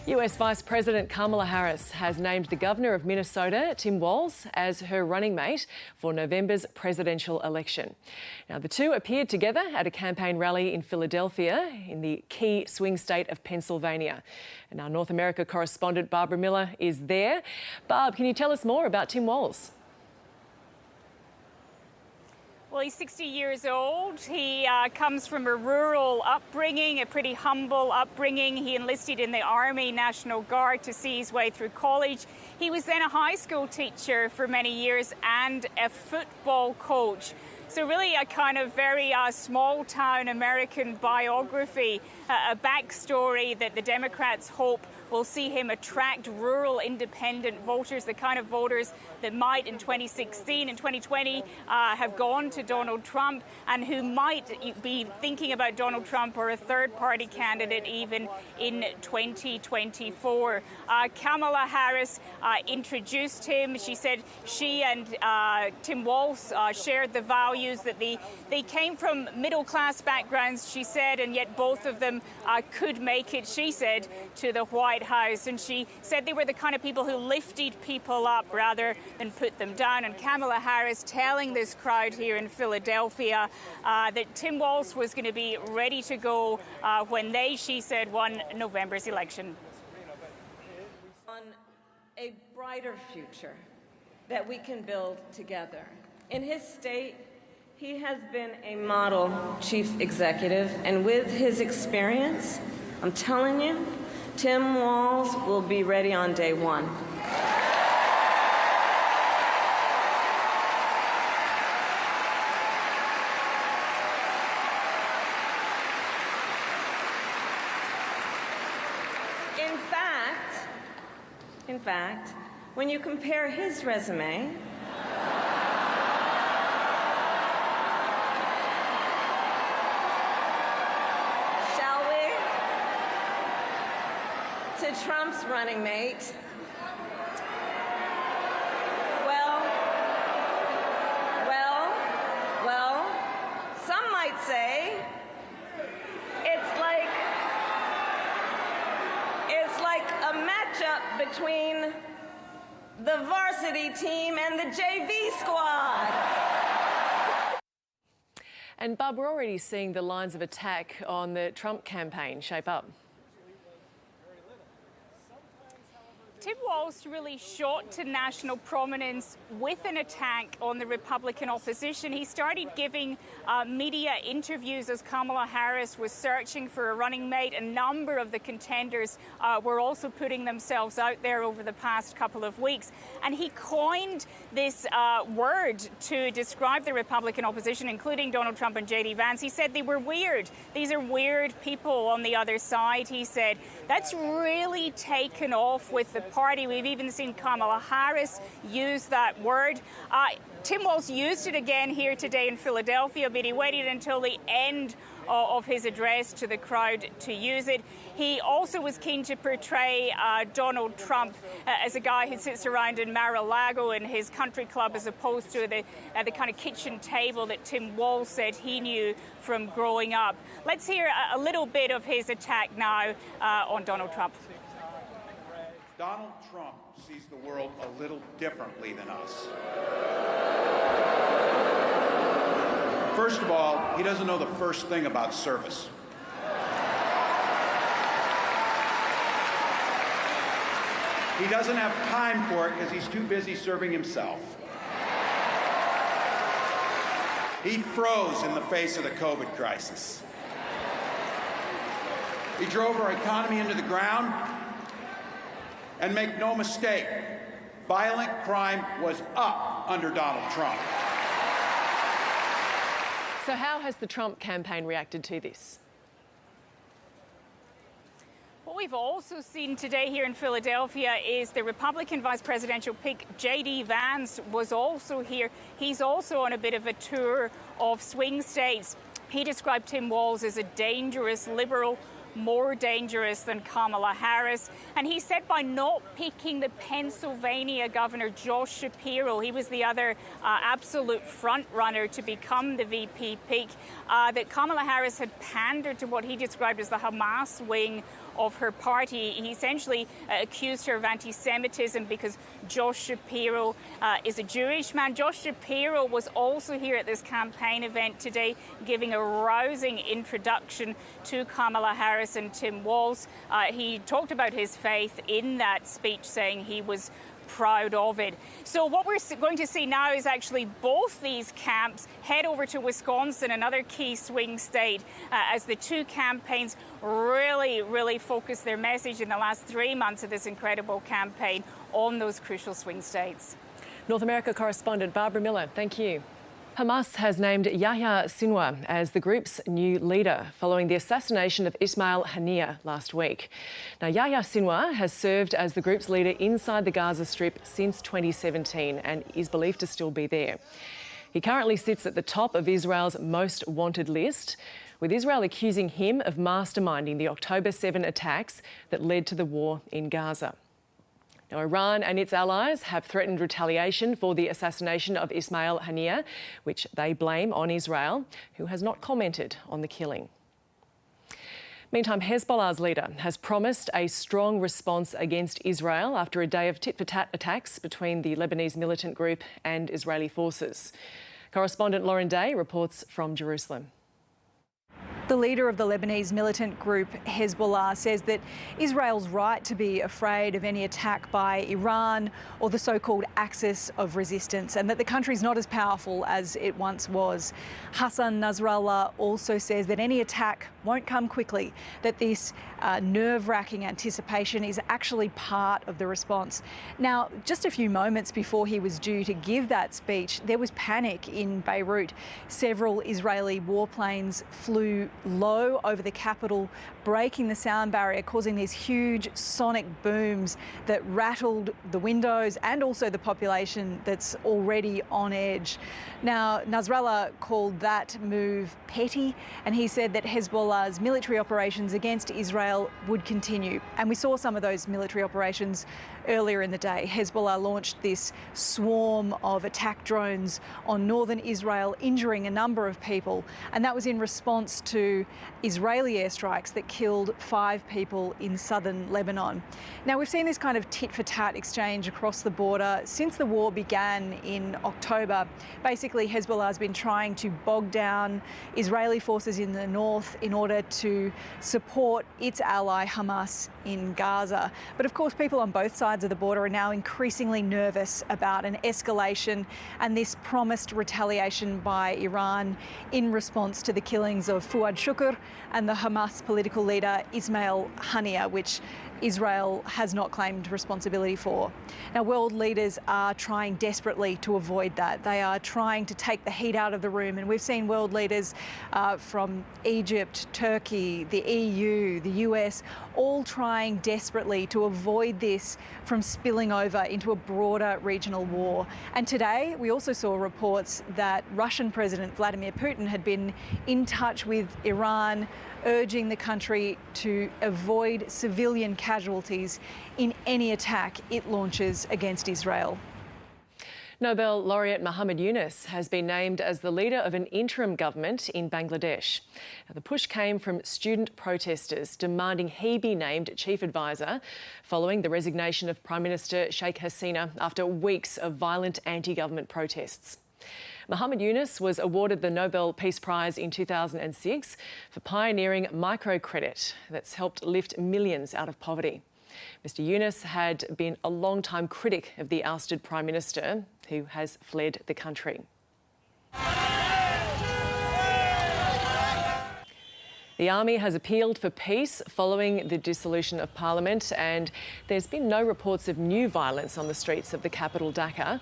US Vice President Kamala Harris has named the Governor of Minnesota, Tim Walz, as her running mate for November's presidential election. Now, the two appeared together at a campaign rally in Philadelphia in the key swing state of Pennsylvania. And our North America correspondent Barbara Miller is there. Barb, can you tell us more about Tim Walz? Well, he's 60 years old. He comes from a rural upbringing, a pretty humble upbringing. He enlisted in the Army National Guard to see his way through college. He was then a high school teacher for many years and a football coach. So really a kind of very small-town American biography, a backstory that the Democrats hope will see him attract rural independent voters, the kind of voters that might in 2016 and 2020 have gone to Donald Trump and who might be thinking about Donald Trump or a third-party candidate even in 2024. Kamala Harris introduced him. She said she and Tim Walz shared the values that they came from middle-class backgrounds, she said, and yet both of them could make it, she said, to the White House. And she said they were the kind of people who lifted people up rather than put them down. And Kamala Harris telling this crowd here in Philadelphia that Tim Walz was going to be ready to go when they, she said, won November's election. On a brighter future that we can build together. In his state, he has been a model chief executive, and with his experience, I'm telling you, Tim Walz will be ready on day one. In fact, when you compare his resume to Trump's running mate, well, some might say it's like a matchup between the varsity team and the JV squad. And Bob, we're already seeing the lines of attack on the Trump campaign shape up. Tim Walz really shot to national prominence with an attack on the Republican opposition. He started giving media interviews as Kamala Harris was searching for a running mate. A number of the contenders were also putting themselves out there over the past couple of weeks. And he coined this word to describe the Republican opposition, including Donald Trump and J.D. Vance. He said they were weird. These are weird people on the other side, he said. That's really taken off with the party. We've even seen Kamala Harris use that word. Tim Walz used it again here today in Philadelphia, but he waited until the end of his address to the crowd to use it. He also was keen to portray Donald Trump as a guy who sits around in Mar-a-Lago in his country club as opposed to the kind of kitchen table that Tim Walz said he knew from growing up. Let's hear a little bit of his attack now on Donald Trump. Donald Trump sees the world a little differently than us. First of all, he doesn't know the first thing about service. He doesn't have time for it because he's too busy serving himself. He froze in the face of the COVID crisis. He drove our economy into the ground. And make no mistake, violent crime was up under Donald Trump. So how has the Trump campaign reacted to this? What we've also seen today here in Philadelphia is the Republican vice presidential pick, J.D. Vance, was also here. He's also on a bit of a tour of swing states. He described Tim Walz as a dangerous liberal, more dangerous than Kamala Harris. And he said by not picking the Pennsylvania governor, Josh Shapiro, he was the other absolute front runner to become the VP pick, that Kamala Harris had pandered to what he described as the Hamas wing of her party. He essentially accused her of anti-Semitism because Josh Shapiro is a Jewish man. Josh Shapiro was also here at this campaign event today, giving a rousing introduction to Kamala Harris and Tim Walz. He talked about his faith in that speech, saying he was proud of it. So what we're going to see now is actually both these camps head over to Wisconsin, another key swing state, as the two campaigns really focus their message in the last 3 months of this incredible campaign on those crucial swing states. North America correspondent Barbara Miller, thank you. Hamas has named Yahya Sinwar as the group's new leader following the assassination of Ismail Haniyeh last week. Now, Yahya Sinwar has served as the group's leader inside the Gaza Strip since 2017 and is believed to still be there. He currently sits at the top of Israel's most wanted list, with Israel accusing him of masterminding the October 7 attacks that led to the war in Gaza. Now, Iran and its allies have threatened retaliation for the assassination of Ismail Haniyeh, which they blame on Israel, who has not commented on the killing. Meantime, Hezbollah's leader has promised a strong response against Israel after a day of tit-for-tat attacks between the Lebanese militant group and Israeli forces. Correspondent Lauren Day reports from Jerusalem. The leader of the Lebanese militant group Hezbollah says that Israel's right to be afraid of any attack by Iran or the so-called axis of resistance, and that the country's not as powerful as it once was. Hassan Nasrallah also says that any attack won't come quickly, that this nerve-wracking anticipation is actually part of the response. Now, just a few moments before he was due to give that speech, there was panic in Beirut. Several Israeli warplanes flew low over the capital, breaking the sound barrier, causing these huge sonic booms that rattled the windows and also the population that's already on edge. Now, Nasrallah called that move petty, and he said that Hezbollah's military operations against Israel would continue. And we saw some of those military operations earlier in the day. Hezbollah launched this swarm of attack drones on northern Israel, injuring a number of people. And that was in response to Israeli airstrikes that killed 5 people in southern Lebanon. Now, we've seen this kind of tit-for-tat exchange across the border since the war began in October. Basically, Hezbollah has been trying to bog down Israeli forces in the north in order to support its ally Hamas in Gaza. But of course, people on both sides of the border are now increasingly nervous about an escalation and this promised retaliation by Iran in response to the killings of Fuad Shukr and the Hamas political leader Ismail Haniyeh, which Israel has not claimed responsibility for. Now, world leaders are trying desperately to avoid that. They are trying to take the heat out of the room, and we've seen world leaders from Egypt, Turkey, the EU, the US, all trying desperately to avoid this from spilling over into a broader regional war. And today, we also saw reports that Russian President Vladimir Putin had been in touch with Iran, urging the country to avoid civilian casualties in any attack it launches against Israel. Nobel Laureate Muhammad Yunus has been named as the leader of an interim government in Bangladesh. Now, the push came from student protesters demanding he be named chief advisor following the resignation of Prime Minister Sheikh Hasina after weeks of violent anti-government protests. Muhammad Yunus was awarded the Nobel Peace Prize in 2006 for pioneering microcredit that's helped lift millions out of poverty. Mr. Yunus had been a long-time critic of the ousted Prime Minister, who has fled the country. The army has appealed for peace following the dissolution of Parliament, and there's been no reports of new violence on the streets of the capital, Dhaka.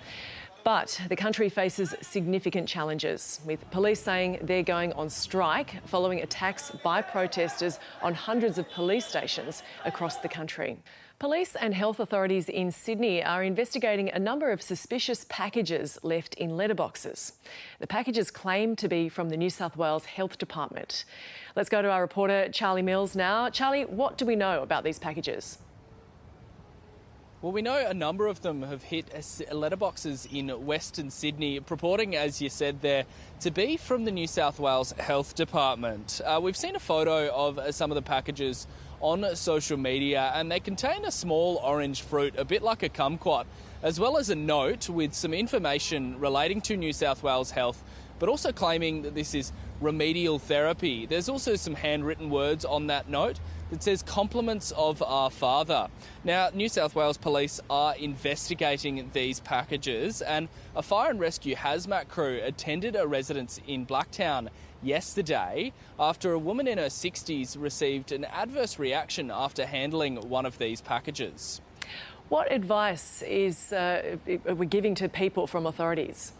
But the country faces significant challenges, with police saying they're going on strike following attacks by protesters on hundreds of police stations across the country. Police and health authorities in Sydney are investigating a number of suspicious packages left in letterboxes. The packages claim to be from the New South Wales Health Department. Let's go to our reporter Charlie Mills now. Charlie, what do we know about these packages? Well, we know a number of them have hit letterboxes in Western Sydney, purporting, as you said there, to be from the New South Wales Health Department. We've seen a photo of some of the packages on social media, and they contain a small orange fruit, a bit like a kumquat, as well as a note with some information relating to New South Wales Health, but also claiming that this is remedial therapy. There's also some handwritten words on that note that says compliments of our father. Now, New South Wales Police are investigating these packages, and a fire and rescue hazmat crew attended a residence in Blacktown yesterday after a woman in her 60s received an adverse reaction after handling one of these packages. What advice are we giving to people from authorities?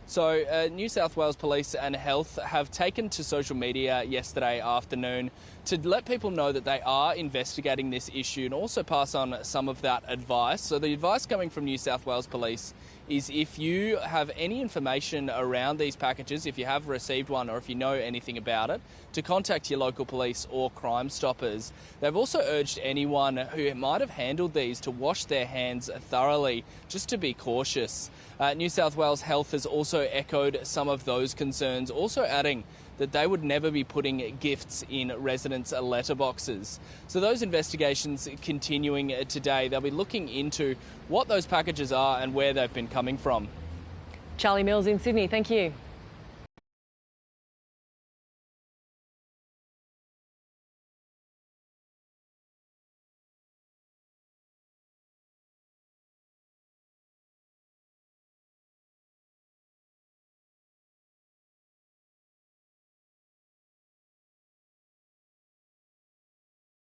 So New South Wales Police and Health have taken to social media yesterday afternoon to let people know that they are investigating this issue and also pass on some of that advice. So the advice coming from New South Wales Police is if you have any information around these packages, if you have received one or if you know anything about it, to contact your local police or Crime Stoppers. They've also urged anyone who might have handled these to wash their hands thoroughly, just to be cautious. New South Wales Health has also echoed some of those concerns, also adding that they would never be putting gifts in residents' letterboxes. So those investigations continuing today. They'll be looking into what those packages are and where they've been coming from. Charlie Mills in Sydney, thank you.